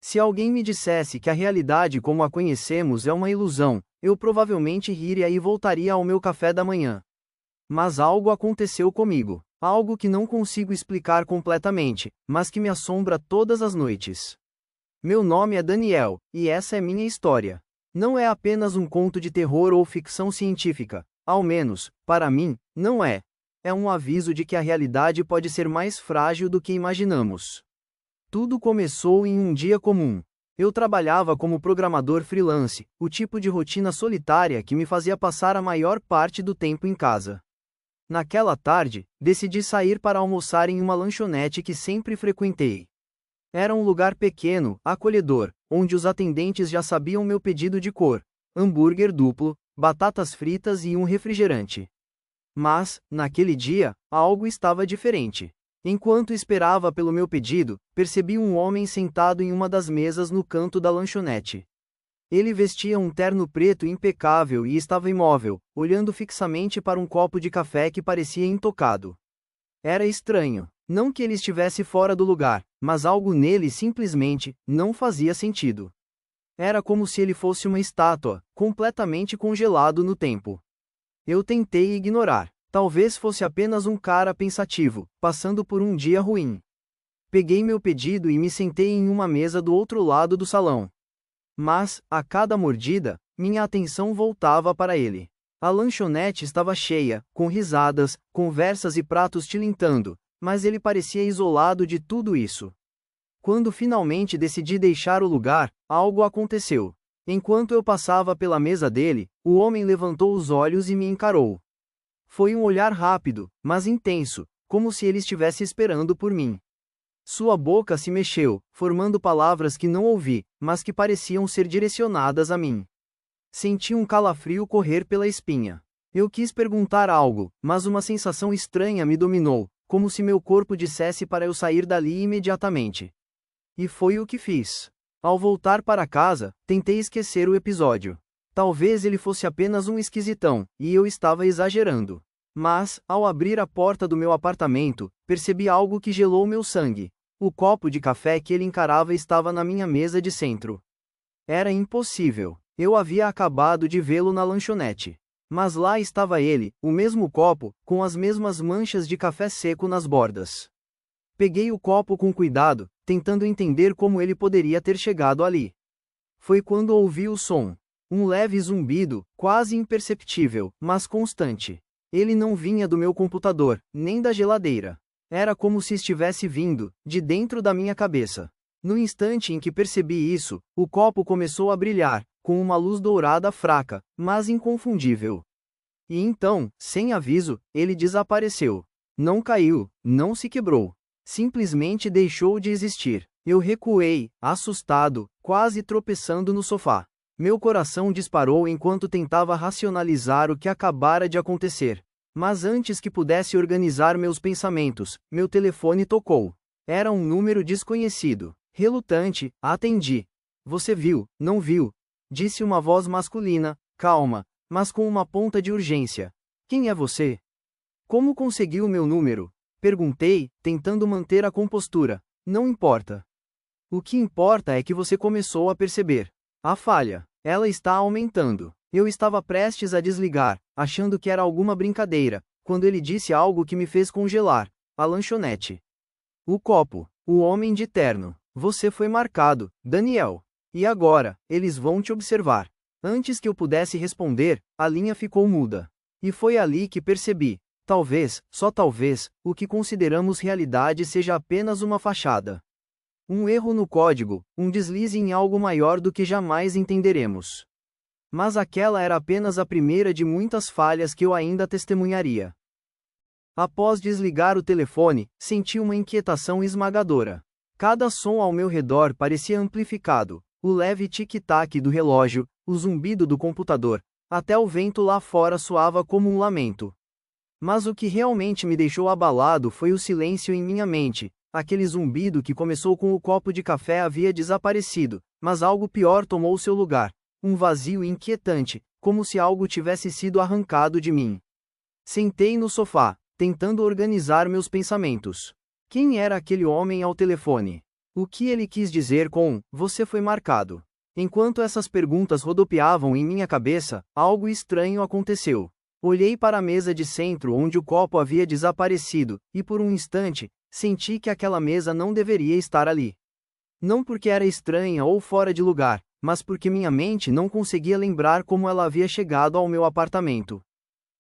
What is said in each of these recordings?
Se alguém me dissesse que a realidade como a conhecemos é uma ilusão, eu provavelmente riria e voltaria ao meu café da manhã. Mas algo aconteceu comigo. Algo que não consigo explicar completamente, mas que me assombra todas as noites. Meu nome é Daniel, e essa é minha história. Não é apenas um conto de terror ou ficção científica, ao menos, para mim, não é. É um aviso de que a realidade pode ser mais frágil do que imaginamos. Tudo começou em um dia comum. Eu trabalhava como programador freelance, o tipo de rotina solitária que me fazia passar a maior parte do tempo em casa. Naquela tarde, decidi sair para almoçar em uma lanchonete que sempre frequentei. Era um lugar pequeno, acolhedor, onde os atendentes já sabiam meu pedido de cor: hambúrguer duplo, batatas fritas e um refrigerante. Mas, naquele dia, algo estava diferente. Enquanto esperava pelo meu pedido, percebi um homem sentado em uma das mesas no canto da lanchonete. Ele vestia um terno preto impecável e estava imóvel, olhando fixamente para um copo de café que parecia intocado. Era estranho. Não que ele estivesse fora do lugar, mas algo nele simplesmente não fazia sentido. Era como se ele fosse uma estátua, completamente congelado no tempo. Eu tentei ignorar. Talvez fosse apenas um cara pensativo, passando por um dia ruim. Peguei meu pedido e me sentei em uma mesa do outro lado do salão. Mas, a cada mordida, minha atenção voltava para ele. A lanchonete estava cheia, com risadas, conversas e pratos tilintando, mas ele parecia isolado de tudo isso. Quando finalmente decidi deixar o lugar, algo aconteceu. Enquanto eu passava pela mesa dele, o homem levantou os olhos e me encarou. Foi um olhar rápido, mas intenso, como se ele estivesse esperando por mim. Sua boca se mexeu, formando palavras que não ouvi, mas que pareciam ser direcionadas a mim. Senti um calafrio correr pela espinha. Eu quis perguntar algo, mas uma sensação estranha me dominou, como se meu corpo dissesse para eu sair dali imediatamente. E foi o que fiz. Ao voltar para casa, tentei esquecer o episódio. Talvez ele fosse apenas um esquisitão, e eu estava exagerando. Mas, ao abrir a porta do meu apartamento, percebi algo que gelou meu sangue. O copo de café que ele encarava estava na minha mesa de centro. Era impossível. Eu havia acabado de vê-lo na lanchonete. Mas lá estava ele, o mesmo copo, com as mesmas manchas de café seco nas bordas. Peguei o copo com cuidado, tentando entender como ele poderia ter chegado ali. Foi quando ouvi o som. Um leve zumbido, quase imperceptível, mas constante. Ele não vinha do meu computador, nem da geladeira. Era como se estivesse vindo, de dentro da minha cabeça. No instante em que percebi isso, o copo começou a brilhar, com uma luz dourada fraca, mas inconfundível. E então, sem aviso, ele desapareceu. Não caiu, não se quebrou. Simplesmente deixou de existir. Eu recuei, assustado, quase tropeçando no sofá. Meu coração disparou enquanto tentava racionalizar o que acabara de acontecer. Mas antes que pudesse organizar meus pensamentos, meu telefone tocou. Era um número desconhecido. Relutante, atendi. Você viu, não viu? Disse uma voz masculina, calma, mas com uma ponta de urgência. Quem é você? Como conseguiu meu número? Perguntei, tentando manter a compostura. Não importa. O que importa é que você começou a perceber. A falha. Ela está aumentando. Eu estava prestes a desligar, achando que era alguma brincadeira, quando ele disse algo que me fez congelar. A lanchonete. O copo. O homem de terno. Você foi marcado, Daniel. E agora, eles vão te observar. Antes que eu pudesse responder, a linha ficou muda. E foi ali que percebi. Talvez, só talvez, o que consideramos realidade seja apenas uma fachada. Um erro no código, um deslize em algo maior do que jamais entenderemos. Mas aquela era apenas a primeira de muitas falhas que eu ainda testemunharia. Após desligar o telefone, senti uma inquietação esmagadora. Cada som ao meu redor parecia amplificado, o leve tic-tac do relógio, o zumbido do computador, até o vento lá fora soava como um lamento. Mas o que realmente me deixou abalado foi o silêncio em minha mente. Aquele zumbido que começou com o copo de café havia desaparecido, mas algo pior tomou seu lugar. Um vazio inquietante, como se algo tivesse sido arrancado de mim. Sentei no sofá, tentando organizar meus pensamentos. Quem era aquele homem ao telefone? O que ele quis dizer com "você foi marcado"? Enquanto essas perguntas rodopiavam em minha cabeça, algo estranho aconteceu. Olhei para a mesa de centro onde o copo havia desaparecido, e por um instante, senti que aquela mesa não deveria estar ali. Não porque era estranha ou fora de lugar, mas porque minha mente não conseguia lembrar como ela havia chegado ao meu apartamento.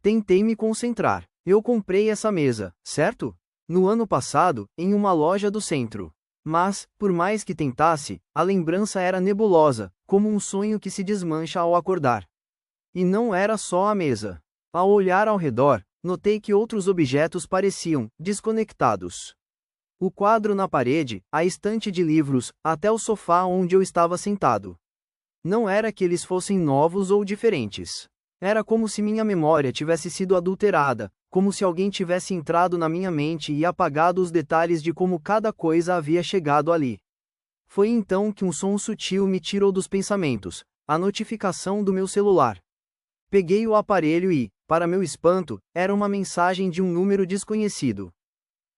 Tentei me concentrar. Eu comprei essa mesa, certo? No ano passado, em uma loja do centro. Mas, por mais que tentasse, a lembrança era nebulosa, como um sonho que se desmancha ao acordar. E não era só a mesa. Ao olhar ao redor, notei que outros objetos pareciam desconectados. O quadro na parede, a estante de livros, até o sofá onde eu estava sentado. Não era que eles fossem novos ou diferentes. Era como se minha memória tivesse sido adulterada, como se alguém tivesse entrado na minha mente e apagado os detalhes de como cada coisa havia chegado ali. Foi então que um som sutil me tirou dos pensamentos, a notificação do meu celular. Peguei o aparelho e, para meu espanto, era uma mensagem de um número desconhecido.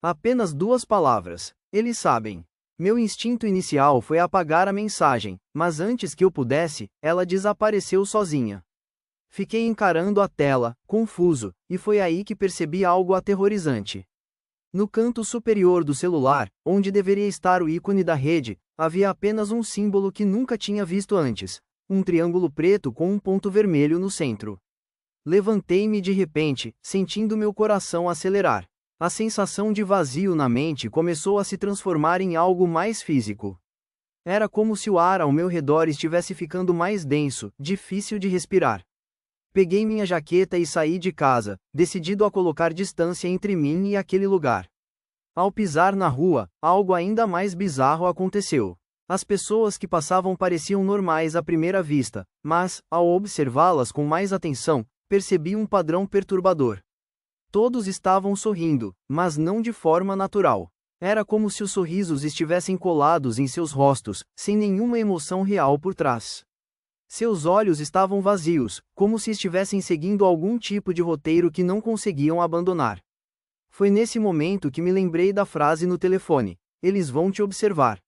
Apenas 2 palavras: eles sabem. Meu instinto inicial foi apagar a mensagem, mas antes que eu pudesse, ela desapareceu sozinha. Fiquei encarando a tela, confuso, e foi aí que percebi algo aterrorizante. No canto superior do celular, onde deveria estar o ícone da rede, havia apenas um símbolo que nunca tinha visto antes: um triângulo preto com um ponto vermelho no centro. Levantei-me de repente, sentindo meu coração acelerar. A sensação de vazio na mente começou a se transformar em algo mais físico. Era como se o ar ao meu redor estivesse ficando mais denso, difícil de respirar. Peguei minha jaqueta e saí de casa, decidido a colocar distância entre mim e aquele lugar. Ao pisar na rua, algo ainda mais bizarro aconteceu. As pessoas que passavam pareciam normais à primeira vista, mas, ao observá-las com mais atenção, percebi um padrão perturbador. Todos estavam sorrindo, mas não de forma natural. Era como se os sorrisos estivessem colados em seus rostos, sem nenhuma emoção real por trás. Seus olhos estavam vazios, como se estivessem seguindo algum tipo de roteiro que não conseguiam abandonar. Foi nesse momento que me lembrei da frase no telefone: eles vão te observar.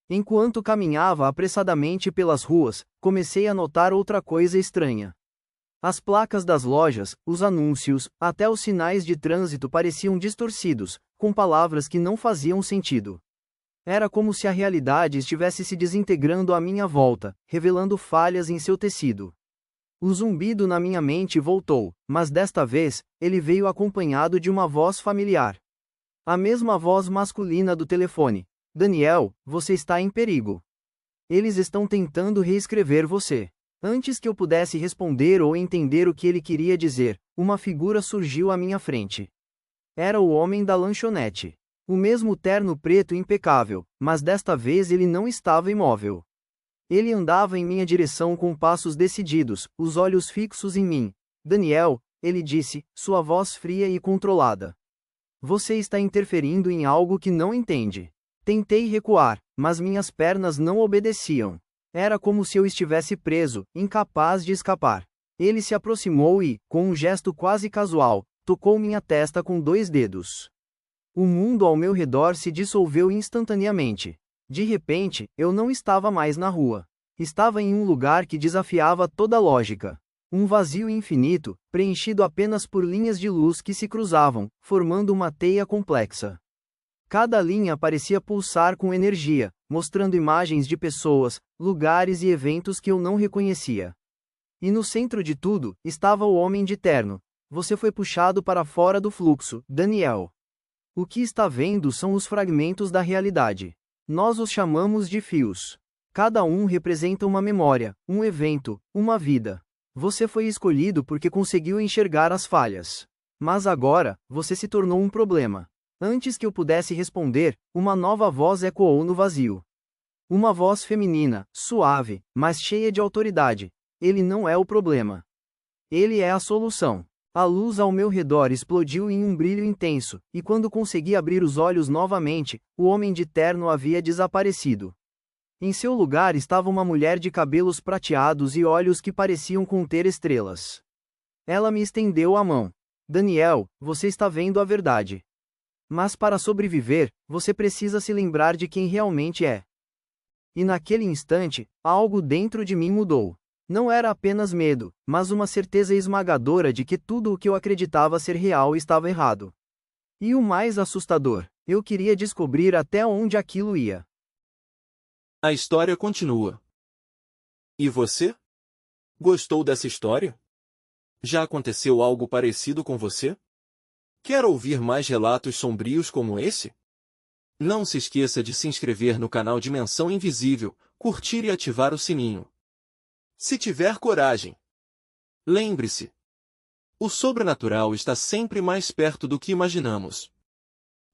Enquanto caminhava apressadamente pelas ruas, comecei a notar outra coisa estranha. As placas das lojas, os anúncios, até os sinais de trânsito pareciam distorcidos, com palavras que não faziam sentido. Era como se a realidade estivesse se desintegrando à minha volta, revelando falhas em seu tecido. O zumbido na minha mente voltou, mas desta vez, ele veio acompanhado de uma voz familiar. A mesma voz masculina do telefone: Daniel, você está em perigo. Eles estão tentando reescrever você. Antes que eu pudesse responder ou entender o que ele queria dizer, uma figura surgiu à minha frente. Era o homem da lanchonete. O mesmo terno preto impecável, mas desta vez ele não estava imóvel. Ele andava em minha direção com passos decididos, os olhos fixos em mim. Daniel, ele disse, sua voz fria e controlada. Você está interferindo em algo que não entende. Tentei recuar, mas minhas pernas não obedeciam. Era como se eu estivesse preso, incapaz de escapar. Ele se aproximou e, com um gesto quase casual, tocou minha testa com 2 dedos. O mundo ao meu redor se dissolveu instantaneamente. De repente, eu não estava mais na rua. Estava em um lugar que desafiava toda lógica. Um vazio infinito, preenchido apenas por linhas de luz que se cruzavam, formando uma teia complexa. Cada linha parecia pulsar com energia, mostrando imagens de pessoas, lugares e eventos que eu não reconhecia. E no centro de tudo, estava o homem de terno. Você foi puxado para fora do fluxo, Daniel. O que está vendo são os fragmentos da realidade. Nós os chamamos de fios. Cada um representa uma memória, um evento, uma vida. Você foi escolhido porque conseguiu enxergar as falhas. Mas agora, você se tornou um problema. Antes que eu pudesse responder, uma nova voz ecoou no vazio. Uma voz feminina, suave, mas cheia de autoridade. Ele não é o problema. Ele é a solução. A luz ao meu redor explodiu em um brilho intenso, e quando consegui abrir os olhos novamente, o homem de terno havia desaparecido. Em seu lugar estava uma mulher de cabelos prateados e olhos que pareciam conter estrelas. Ela me estendeu a mão. Daniel, você está vendo a verdade. Mas para sobreviver, você precisa se lembrar de quem realmente é. E naquele instante, algo dentro de mim mudou. Não era apenas medo, mas uma certeza esmagadora de que tudo o que eu acreditava ser real estava errado. E o mais assustador, eu queria descobrir até onde aquilo ia. A história continua. E você? Gostou dessa história? Já aconteceu algo parecido com você? Quer ouvir mais relatos sombrios como esse? Não se esqueça de se inscrever no canal Dimensão Invisível, curtir e ativar o sininho. Se tiver coragem. Lembre-se. O sobrenatural está sempre mais perto do que imaginamos.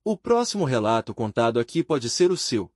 O próximo relato contado aqui pode ser o seu.